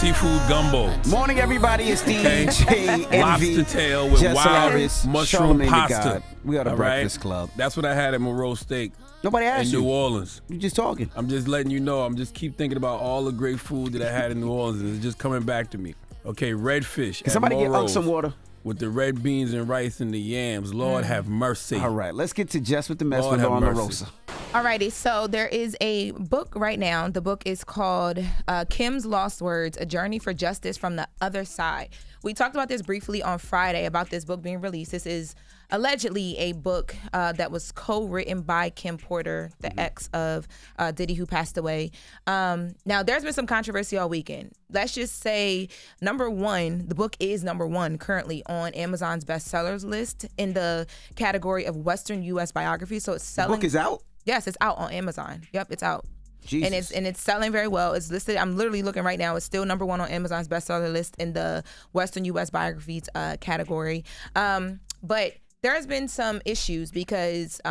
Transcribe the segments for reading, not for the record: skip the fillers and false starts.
seafood gumbo. Morning, everybody. It's DJ Envy. Lobster tail with Jess wild Hilarious, mushroom Charlamagne pasta. We are the All Breakfast right? Club. That's what I had at Moreau Steak Nobody asked in you. New Orleans. You just talking. I'm just letting you know. I'm just keep thinking about all the great food that I had in New Orleans, and it's just coming back to me. Okay, red fish. Can somebody get Unc some water? With the red beans and rice and the yams. Lord have mercy. All right, let's get to Jess with the Mess Lord with have Laura mercy. Rosa. Alrighty, so there is a book right now. The book is called Kim's Lost Words, A Journey for Justice from the Other Side. We talked about this briefly on Friday about this book being released. This is allegedly a book that was co-written by Kim Porter, the ex of Diddy, who passed away. Now, there's been some controversy all weekend. Let's just say, number one, the book is number one currently on Amazon's bestsellers list in the category of Western U.S. biography. So it's selling. The book is out? Yes, it's out on Amazon. Yep, it's out. Jesus. And it's selling very well. It's listed. I'm literally looking right now. It's still number one on Amazon's bestseller list in the Western U.S. biographies category. But there has been some issues because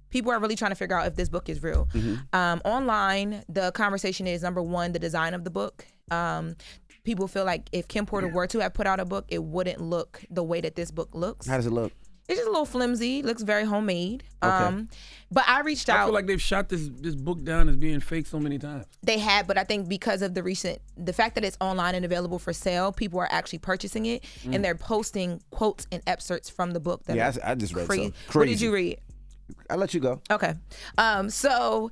people are really trying to figure out if this book is real. Online, the conversation is, number one, the design of the book. People feel like if Kim Porter were to have put out a book, it wouldn't look the way that this book looks. How does it look? It's just a little flimsy. Looks very homemade. Okay. But I reached out. I feel like they've shot this book down as being fake so many times. They have, but I think because of the fact that it's online and available for sale, people are actually purchasing it, and they're posting quotes and excerpts from the book. That I just read crazy. some. Crazy. What did you read? I'll let you go. Okay. So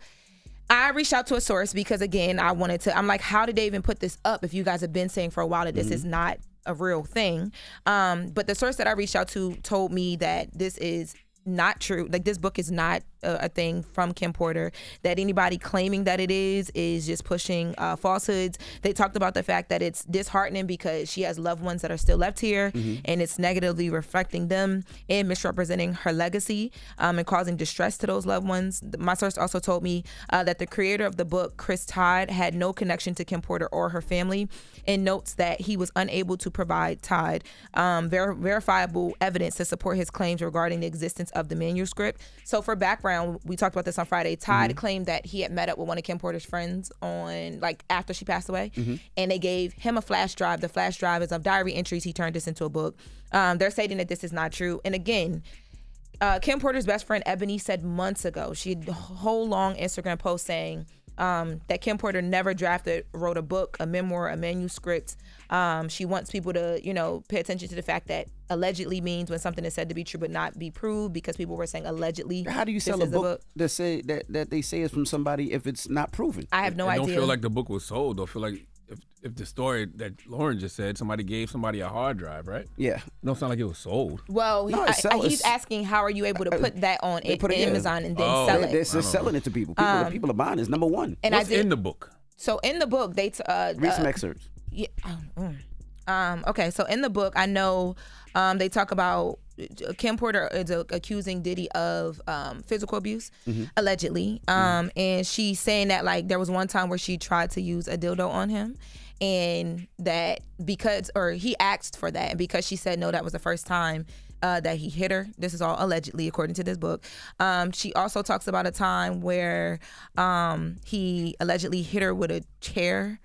I reached out to a source because, again, I'm like, how did they even put this up if you guys have been saying for a while that this is not a real thing? But the source that I reached out to told me that this is not true. Like, this book is not a thing from Kim Porter, that anybody claiming that it is just pushing falsehoods. They talked about the fact that it's disheartening because she has loved ones that are still left here, and it's negatively reflecting them and misrepresenting her legacy and causing distress to those loved ones. My source also told me that the creator of the book, Chris Todd, had no connection to Kim Porter or her family, and notes that he was unable to provide Todd verifiable evidence to support his claims regarding the existence of the manuscript. So for background, we talked about this on Friday. Todd claimed that he had met up with one of Kim Porter's friends after she passed away, and they gave him a flash drive. The flash drive is of diary entries. He turned this into a book. They're stating that this is not true. And again, Kim Porter's best friend Ebony said months ago, she had a whole long Instagram post saying that Kim Porter never wrote a book, a memoir, a manuscript. She wants people to, pay attention to the fact that allegedly means when something is said to be true but not be proved, because people were saying allegedly. How do you sell a book that say that they say is from somebody if it's not proven? I have no idea. Don't feel like the book was sold. Don't feel like if the story that Lauren just said, somebody gave somebody a hard drive, right? Yeah. Don't sound like it was sold. Well, he's asking how are you able to put that on Amazon and then sell it? They're selling it to people. People are buying. It's number one. And what's in the book? So in the book, they read some excerpts. Yeah. Okay, so in the book, I know they talk about Kim Porter is accusing Diddy of physical abuse, allegedly. And she's saying that, like, there was one time where she tried to use a dildo on him, and that he asked for that, and because she said no, that was the first time that he hit her. This is all allegedly, according to this book. She also talks about a time where he allegedly hit her with a chair.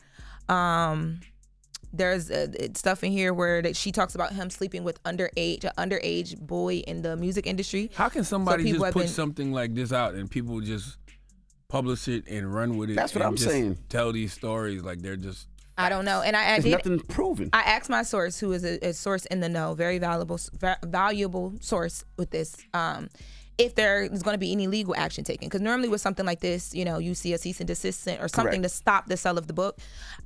There's stuff in here where she talks about him sleeping with an underage boy in the music industry. How can somebody just put something like this out and people just publish it and run with it? That's what I'm saying. Tell these stories like they're just. I don't know, and there's nothing proven. I asked my source, who is a source in the know, very valuable source with this, if there is going to be any legal action taken. Because normally with something like this, you see a cease and desist or something to stop the sale of the book.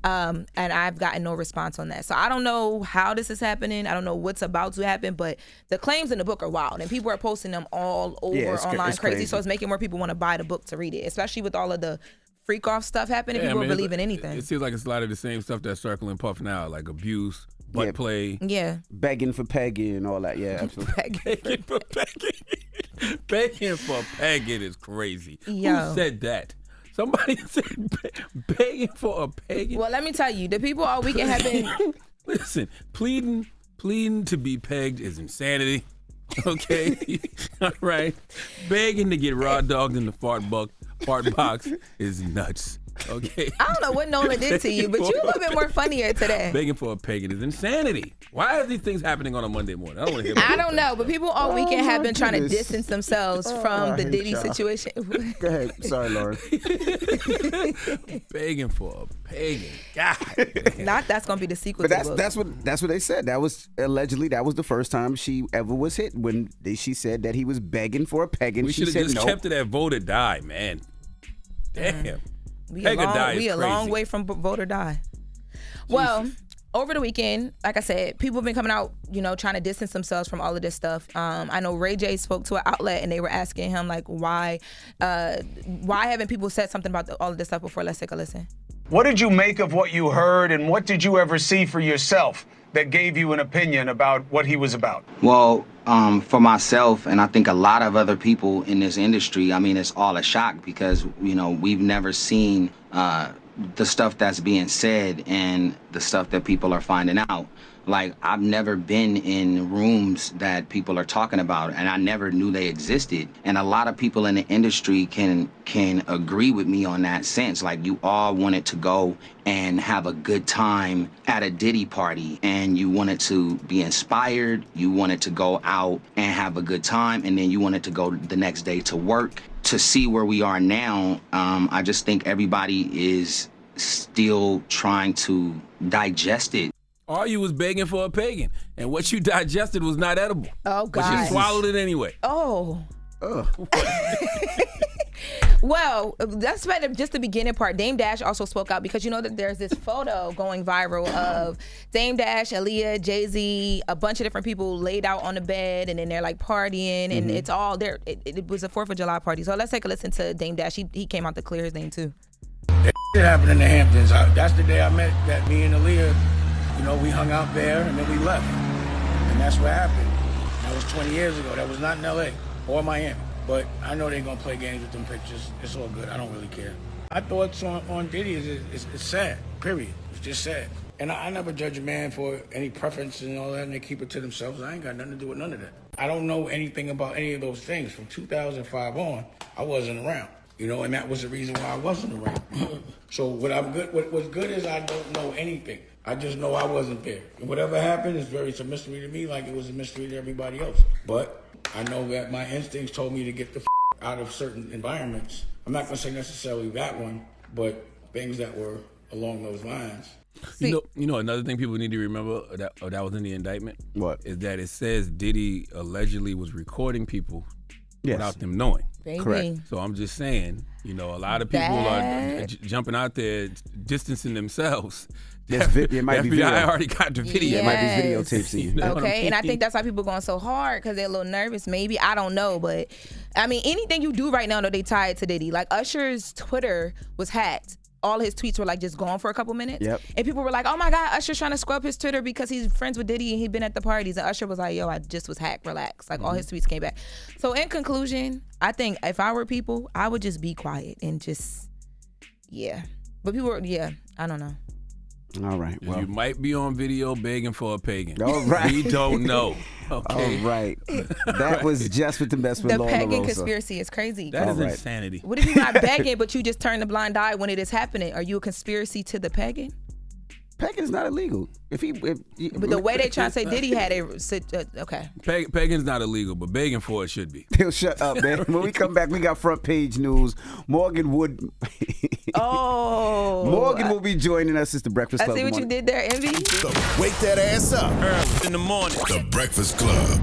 And I've gotten no response on that. So I don't know how this is happening. I don't know what's about to happen, but the claims in the book are wild, and people are posting them all over online, crazy. So it's making more people want to buy the book to read it, especially with all of the freak off stuff happening. People will believe in anything. It seems like it's a lot of the same stuff that's circling Puff now, like abuse, butt play. Yeah. Begging for pegging and all that. Yeah, absolutely. Begging for pegging. Begging for pegging is crazy. Yo. Who said that? Somebody said begging for a pegging. Well, let me tell you, the people all weekend have been. Listen, pleading to be pegged is insanity. Okay, all right. Begging to get raw dogged in the fart box is nuts. Okay. I don't know what Nolan did to you, but you a little bit more funnier today. Begging for a pagan is insanity. Why are these things happening on a Monday morning? I don't want to hear about I don't know, but people all weekend have been trying to goodness. distance themselves from the hate Diddy y'all. situation. Go ahead. Sorry, Lauren. Begging for a pagan. God. Not that's gonna be the sequel. But to the book. that's what they said. That was allegedly that was the first time she ever was hit when she said that he was begging for a pagan. We She should have said just no. kept it at vote or die, man. Damn. We Peg or die is a long crazy. way from vote or die. Well, over the weekend, like I said, people have been coming out, trying to distance themselves from all of this stuff. I know Ray J spoke to an outlet and they were asking him like, why haven't people said something about all of this stuff before? Let's take a listen. What did you make of what you heard, and what did you ever see for yourself that gave you an opinion about what he was about? Well, for myself, and I think a lot of other people in this industry, I mean, it's all a shock because, we've never seen the stuff that's being said and the stuff that people are finding out. Like, I've never been in rooms that people are talking about, and I never knew they existed. And a lot of people in the industry can agree with me on that sense. Like, you all wanted to go and have a good time at a Diddy party, and you wanted to be inspired, you wanted to go out and have a good time, and then you wanted to go the next day to work. To see where we are now, I just think everybody is still trying to digest it. All you was begging for a pagan, and what you digested was not edible. Oh, But God. you swallowed it anyway. Oh. Well, that's just the beginning part. Dame Dash also spoke out because you know that there's this photo going viral of Dame Dash, Aaliyah, Jay-Z, a bunch of different people laid out on the bed, and then they're like partying, and it's all there. It was a 4th of July party. So let's take a listen to Dame Dash. He came out to clear his name too. That shit happened in the Hamptons. That's the day I met that me and Aaliyah, we hung out there and then we left. And that's what happened. That was 20 years ago. That was not in LA or Miami. But I know they're gonna play games with them pictures. It's all good. I don't really care. My thoughts on Diddy is it's sad, period. It's just sad. And I never judge a man for any preference and all that, and they keep it to themselves. I ain't got nothing to do with none of that. I don't know anything about any of those things. From 2005 on, I wasn't around. And that was the reason why I wasn't around. So what's good is I don't know anything. I just know I wasn't there. And whatever happened is it's a mystery to me, like it was a mystery to everybody else. But I know that my instincts told me to get the out of certain environments. I'm not gonna say necessarily that one, but things that were along those lines. You know, another thing people need to remember that was in the indictment. What? Is that it says Diddy allegedly was recording people Yes. without them knowing. Baby. Correct. So I'm just saying, a lot of people are jumping out there, distancing themselves. It might be FBI video. already got the video. It might be Yes. videotapes of you. know what I Okay, and I mean? think that's why people going so hard because they're a little nervous. Maybe I don't know, but I mean anything you do right now, though, they tie it to Diddy. Like Usher's Twitter was hacked. All his tweets were like just gone for a couple minutes. Yep. And people were like, "Oh my God, Usher's trying to scrub his Twitter because he's friends with Diddy and he'd been at the parties." And Usher was like, "Yo, I just was hacked. Relax." Like all his tweets came back. So in conclusion, I think if I were people, I would just be quiet and just, yeah. But people were, I don't know. All right. Well, You might be on video begging for a pagan. All right. We don't know. Okay. all right. That was Jess with the Mess with The Lauren pagan LaRosa. conspircy is crazy. That is All right. insanity. What if you're not begging, but you just turn the blind eye when it is happening? Are you a conspiracy to the pagan? Pagan's not illegal. But the way they try to say Diddy had it, okay. Pagan's not illegal, but begging for it should be. He'll shut up, man. When we come back, we got front page news. Morgan will be joining us. It's the Breakfast I Club. see what you did there, Envy. So wake that ass up. Early in the morning. The Breakfast Club.